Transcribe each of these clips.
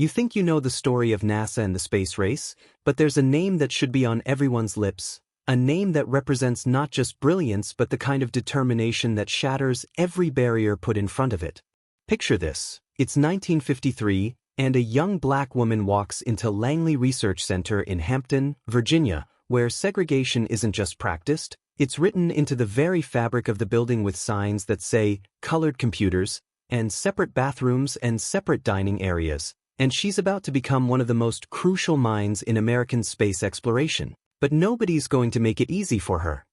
You think you know the story of NASA and the space race, but there's a name that should be on everyone's lips, a name that represents not just brilliance but the kind of determination that shatters every barrier put in front of it. Picture this. It's 1953, and a young black woman walks into Langley Research Center in Hampton, Virginia, where segregation isn't just practiced, it's written into the very fabric of the building with signs that say, colored computers, and separate bathrooms and separate dining areas, and she's about to become one of the most crucial minds in American space exploration. But nobody's going to make it easy for her.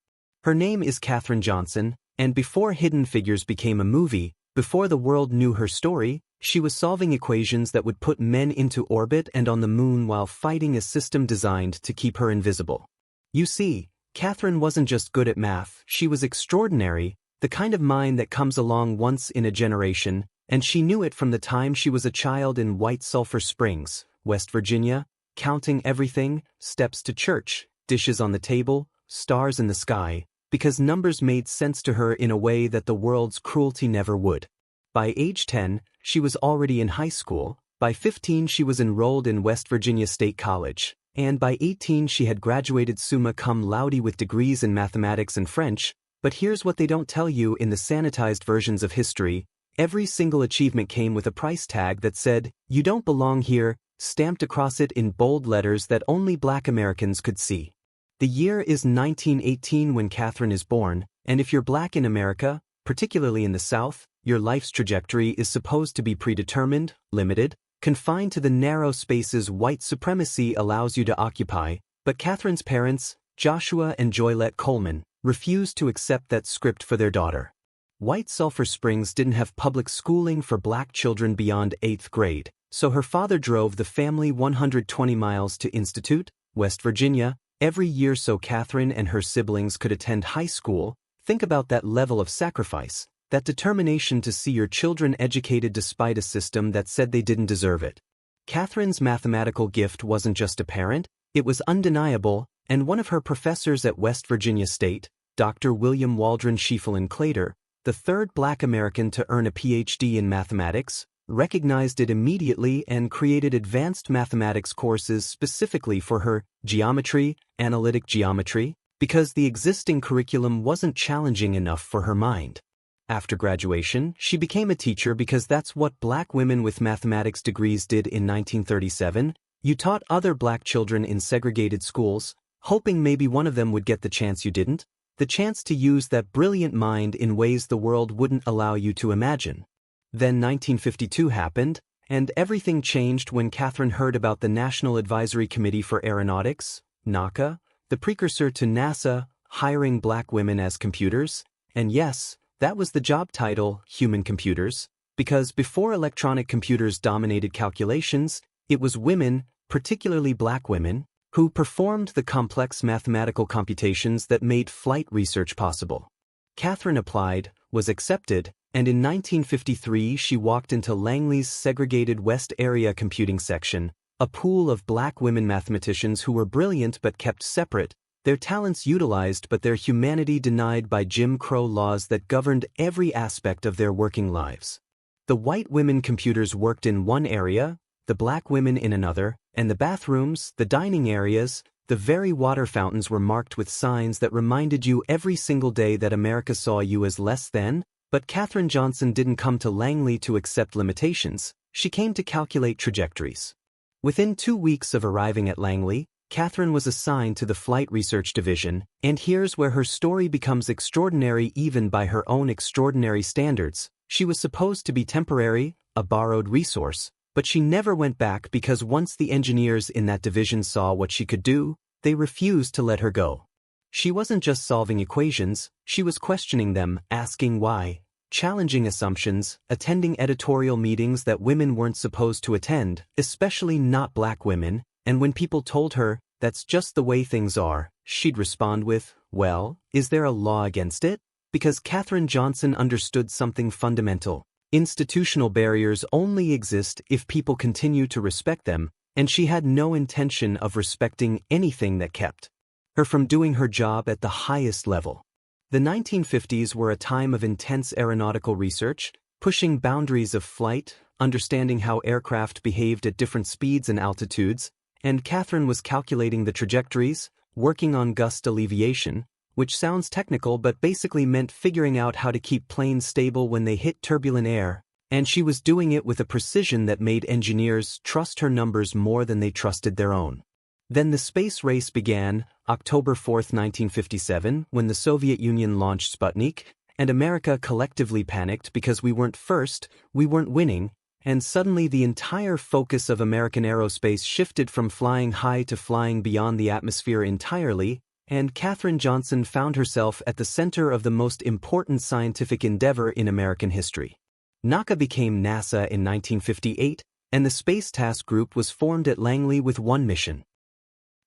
Her name is Katherine Johnson, and before Hidden Figures became a movie, before the world knew her story, she was solving equations that would put men into orbit and on the moon while fighting a system designed to keep her invisible. You see, Katherine wasn't just good at math, she was extraordinary, the kind of mind that comes along once in a generation, and she knew it from the time she was a child in White Sulphur Springs, West Virginia, counting everything, steps to church, dishes on the table, stars in the sky, because numbers made sense to her in a way that the world's cruelty never would. By age 10, she was already in high school, by 15 she was enrolled in West Virginia State College, and by 18 she had graduated summa cum laude with degrees in mathematics and French. But here's what they don't tell you in the sanitized versions of history: every single achievement came with a price tag that said, "You don't belong here," stamped across it in bold letters that only Black Americans could see. The year is 1918 when Katherine is born, and if you're Black in America, particularly in the South, your life's trajectory is supposed to be predetermined, limited, confined to the narrow spaces white supremacy allows you to occupy. But Katherine's parents, Joshua and Joylette Coleman, refused to accept that script for their daughter. White Sulphur Springs didn't have public schooling for Black children beyond 8th grade, so her father drove the family 120 miles to Institute, West Virginia, every year so Katherine and her siblings could attend high school. Think about that level of sacrifice, that determination to see your children educated despite a system that said they didn't deserve it. Katherine's mathematical gift wasn't just apparent, it was undeniable, and one of her professors at West Virginia State, Dr. William Waldron Schieffelin Clater, the third Black American to earn a PhD in mathematics, recognized it immediately and created advanced mathematics courses specifically for her, geometry, analytic geometry, because the existing curriculum wasn't challenging enough for her mind. After graduation, she became a teacher because that's what Black women with mathematics degrees did in 1937. You taught other Black children in segregated schools, hoping maybe one of them would get the chance you didn't, the chance to use that brilliant mind in ways the world wouldn't allow you to imagine. Then 1952 happened, and everything changed when Katherine heard about the National Advisory Committee for Aeronautics, NACA, the precursor to NASA, hiring Black women as computers, and yes, that was the job title, human computers, because before electronic computers dominated calculations, it was women, particularly Black women, who performed the complex mathematical computations that made flight research possible. Katherine applied, was accepted, and in 1953 she walked into Langley's segregated West Area computing section, a pool of Black women mathematicians who were brilliant but kept separate, their talents utilized but their humanity denied by Jim Crow laws that governed every aspect of their working lives. The white women computers worked in one area, the Black women in another, and the bathrooms, the dining areas, the very water fountains were marked with signs that reminded you every single day that America saw you as less than. But Katherine Johnson didn't come to Langley to accept limitations, she came to calculate trajectories. Within 2 weeks of arriving at Langley, Katherine was assigned to the Flight Research Division, and here's where her story becomes extraordinary even by her own extraordinary standards. She was supposed to be temporary, a borrowed resource, but she never went back because once the engineers in that division saw what she could do, they refused to let her go. She wasn't just solving equations, she was questioning them, asking why, challenging assumptions, attending editorial meetings that women weren't supposed to attend, especially not Black women, and when people told her, "That's just the way things are," she'd respond with, "Well, is there a law against it?" Because Katherine Johnson understood something fundamental. Institutional barriers only exist if people continue to respect them, and she had no intention of respecting anything that kept her from doing her job at the highest level. The 1950s were a time of intense aeronautical research, pushing boundaries of flight, understanding how aircraft behaved at different speeds and altitudes, and Catherine was calculating the trajectories, working on gust alleviation, which sounds technical but basically meant figuring out how to keep planes stable when they hit turbulent air, and she was doing it with a precision that made engineers trust her numbers more than they trusted their own. Then the space race began, October 4, 1957, when the Soviet Union launched Sputnik, and America collectively panicked because we weren't first, we weren't winning, and suddenly the entire focus of American aerospace shifted from flying high to flying beyond the atmosphere entirely, and Katherine Johnson found herself at the center of the most important scientific endeavor in American history. NACA became NASA in 1958, and the Space Task Group was formed at Langley with one mission: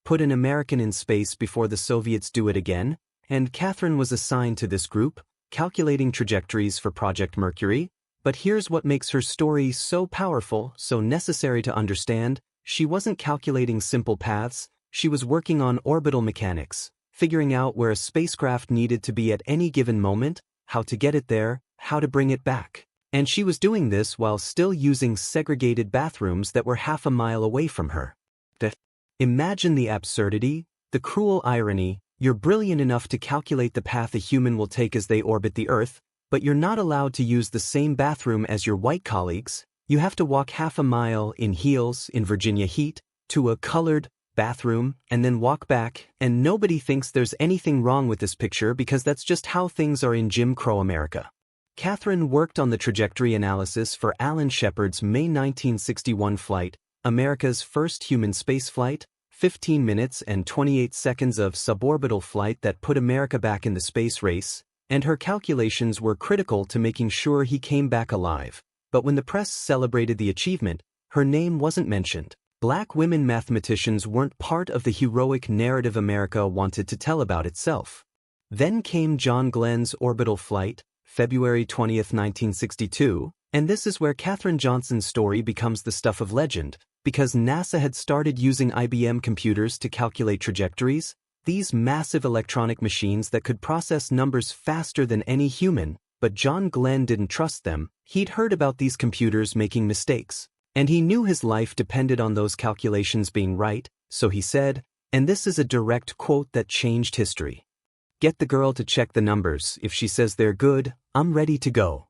put an American in space before the Soviets do it again, and Catherine was assigned to this group, calculating trajectories for Project Mercury. But here's what makes her story so powerful, so necessary to understand: she wasn't calculating simple paths, she was working on orbital mechanics, figuring out where a spacecraft needed to be at any given moment, how to get it there, how to bring it back. And she was doing this while still using segregated bathrooms that were half a mile away from her. Imagine the absurdity, the cruel irony: you're brilliant enough to calculate the path a human will take as they orbit the Earth, but you're not allowed to use the same bathroom as your white colleagues. You have to walk half a mile in heels in Virginia heat to a colored bathroom and then walk back, and nobody thinks there's anything wrong with this picture because that's just how things are in Jim Crow America. Catherine worked on the trajectory analysis for Alan Shepard's May 1961 flight, America's first human spaceflight, 15 minutes and 28 seconds of suborbital flight that put America back in the space race, and her calculations were critical to making sure he came back alive. But when the press celebrated the achievement, her name wasn't mentioned. Black women mathematicians weren't part of the heroic narrative America wanted to tell about itself. Then came John Glenn's orbital flight, February 20, 1962, and this is where Katherine Johnson's story becomes the stuff of legend, because NASA had started using IBM computers to calculate trajectories, these massive electronic machines that could process numbers faster than any human, but John Glenn didn't trust them. He'd heard about these computers making mistakes, and he knew his life depended on those calculations being right, so he said, and this is a direct quote that changed history: "Get the girl to check the numbers. If she says they're good, I'm ready to go."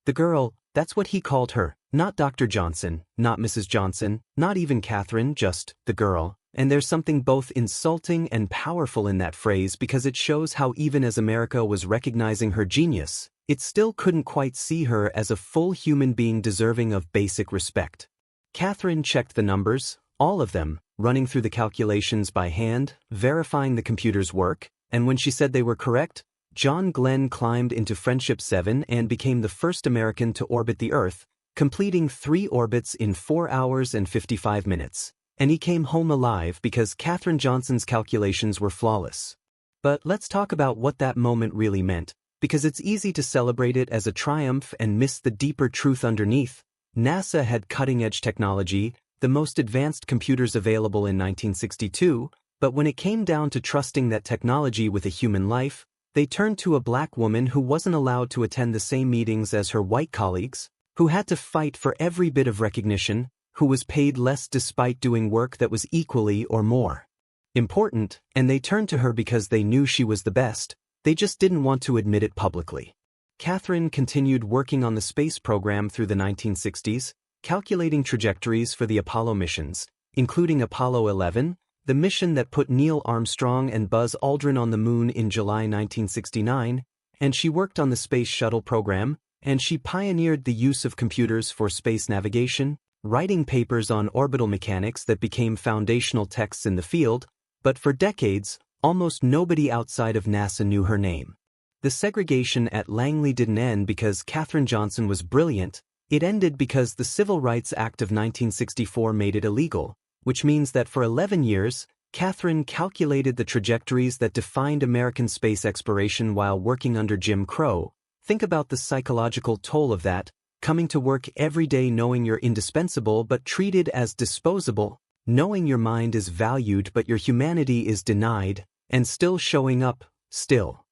The girl, that's what he called her, not Dr. Johnson, not Mrs. Johnson, not even Catherine, just the girl. And there's something both insulting and powerful in that phrase because it shows how even as America was recognizing her genius, it still couldn't quite see her as a full human being deserving of basic respect. Catherine checked the numbers, all of them, running through the calculations by hand, verifying the computer's work, and when she said they were correct, John Glenn climbed into Friendship 7 and became the first American to orbit the Earth, completing 3 orbits in 4 hours and 55 minutes. And he came home alive because Katherine Johnson's calculations were flawless. But let's talk about what that moment really meant, because it's easy to celebrate it as a triumph and miss the deeper truth underneath. NASA had cutting-edge technology, the most advanced computers available in 1962, but when it came down to trusting that technology with a human life, they turned to a black woman who wasn't allowed to attend the same meetings as her white colleagues, who had to fight for every bit of recognition, who was paid less despite doing work that was equally or more important, and they turned to her because they knew she was the best. They just didn't want to admit it publicly. Catherine continued working on the space program through the 1960s, calculating trajectories for the Apollo missions, including Apollo 11, the mission that put Neil Armstrong and Buzz Aldrin on the moon in July 1969, and she worked on the Space Shuttle program, and she pioneered the use of computers for space navigation, writing papers on orbital mechanics that became foundational texts in the field, but for decades, almost nobody outside of NASA knew her name. The segregation at Langley didn't end because Katherine Johnson was brilliant, it ended because the Civil Rights Act of 1964 made it illegal, which means that for 11 years, Catherine calculated the trajectories that defined American space exploration while working under Jim Crow. Think about the psychological toll of that, coming to work every day knowing you're indispensable but treated as disposable, knowing your mind is valued but your humanity is denied, and still showing up, still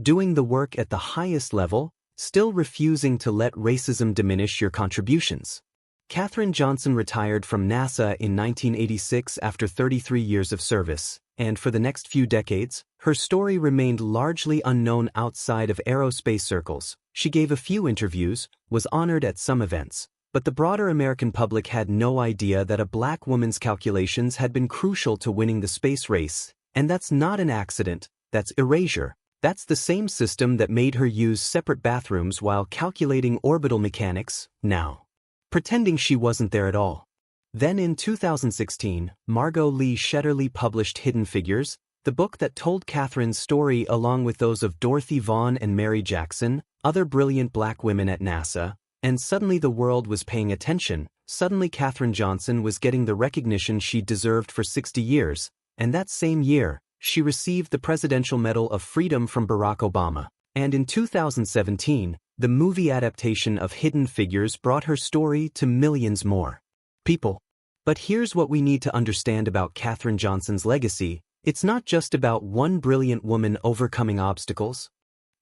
doing the work at the highest level, still refusing to let racism diminish your contributions. Katherine Johnson retired from NASA in 1986 after 33 years of service, and for the next few decades, her story remained largely unknown outside of aerospace circles. She gave a few interviews, was honored at some events, but the broader American public had no idea that a black woman's calculations had been crucial to winning the space race. And that's not an accident, that's erasure. That's the same system that made her use separate bathrooms while calculating orbital mechanics, now pretending she wasn't there at all. Then in 2016, Margot Lee Shetterly published Hidden Figures, the book that told Katherine's story along with those of Dorothy Vaughan and Mary Jackson, other brilliant black women at NASA, and suddenly the world was paying attention. Suddenly Katherine Johnson was getting the recognition she deserved for 60 years, and that same year, she received the Presidential Medal of Freedom from Barack Obama. And in 2017, the movie adaptation of Hidden Figures brought her story to millions more people. But here's what we need to understand about Katherine Johnson's legacy. It's not just about one brilliant woman overcoming obstacles.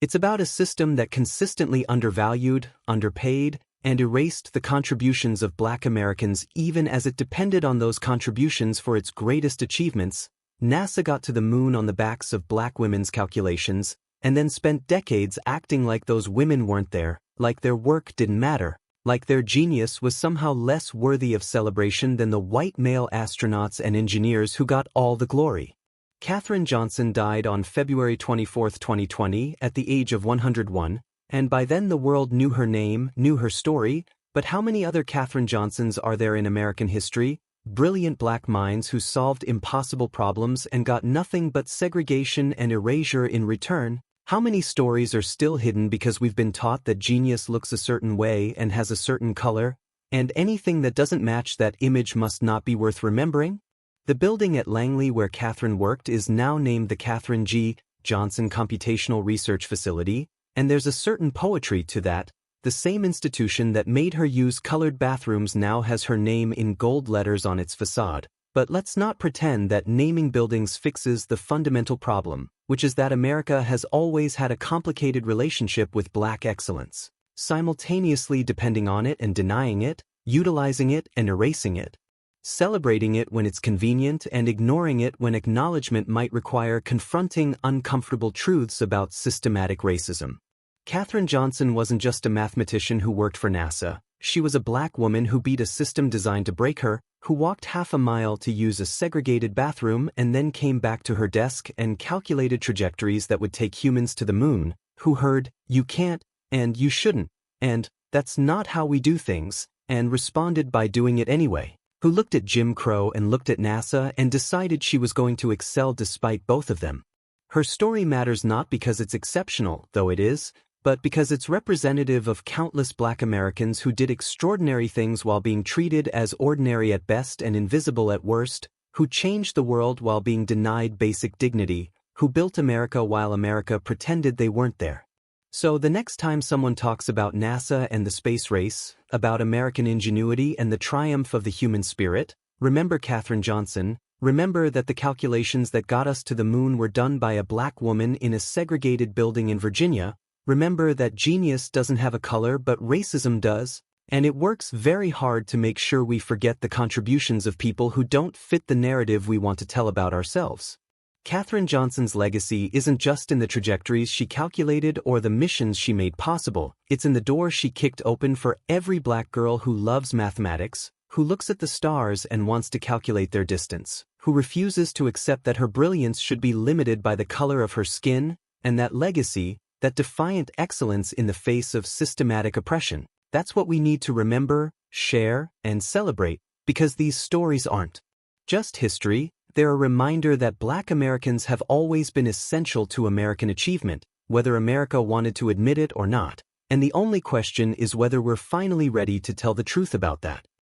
It's about a system that consistently undervalued, underpaid, and erased the contributions of black Americans even as it depended on those contributions for its greatest achievements. NASA got to the moon on the backs of black women's calculations, and then spent decades acting like those women weren't there, like their work didn't matter, like their genius was somehow less worthy of celebration than the white male astronauts and engineers who got all the glory. Katherine Johnson died on February 24, 2020, at the age of 101, and by then the world knew her name, knew her story, but how many other Katherine Johnsons are there in American history? Brilliant black minds who solved impossible problems and got nothing but segregation and erasure in return. How many stories are still hidden because we've been taught that genius looks a certain way and has a certain color, and anything that doesn't match that image must not be worth remembering? The building at Langley where Katherine worked is now named the Katherine G. Johnson Computational Research Facility, and there's a certain poetry to that. The same institution that made her use colored bathrooms now has her name in gold letters on its facade. But let's not pretend that naming buildings fixes the fundamental problem, which is that America has always had a complicated relationship with black excellence, simultaneously depending on it and denying it, utilizing it and erasing it, celebrating it when it's convenient and ignoring it when acknowledgement might require confronting uncomfortable truths about systematic racism. Katherine Johnson wasn't just a mathematician who worked for NASA. She was a black woman who beat a system designed to break her, who walked half a mile to use a segregated bathroom and then came back to her desk and calculated trajectories that would take humans to the moon, who heard, "You can't," and "You shouldn't," and "That's not how we do things," and responded by doing it anyway, who looked at Jim Crow and looked at NASA and decided she was going to excel despite both of them. Her story matters not because it's exceptional, though it is, but because it's representative of countless black Americans who did extraordinary things while being treated as ordinary at best and invisible at worst, who changed the world while being denied basic dignity, who built America while America pretended they weren't there. So the next time someone talks about NASA and the space race, about American ingenuity and the triumph of the human spirit, remember Katherine Johnson. Remember that the calculations that got us to the moon were done by a black woman in a segregated building in Virginia. Remember that genius doesn't have a color but racism does, and it works very hard to make sure we forget the contributions of people who don't fit the narrative we want to tell about ourselves. Katherine Johnson's legacy isn't just in the trajectories she calculated or the missions she made possible, it's in the door she kicked open for every black girl who loves mathematics, who looks at the stars and wants to calculate their distance, who refuses to accept that her brilliance should be limited by the color of her skin, and that legacy, that defiant excellence in the face of systematic oppression. That's what we need to remember, share, and celebrate, because these stories aren't just history, they're a reminder that black Americans have always been essential to American achievement, whether America wanted to admit it or not, and the only question is whether we're finally ready to tell the truth about that.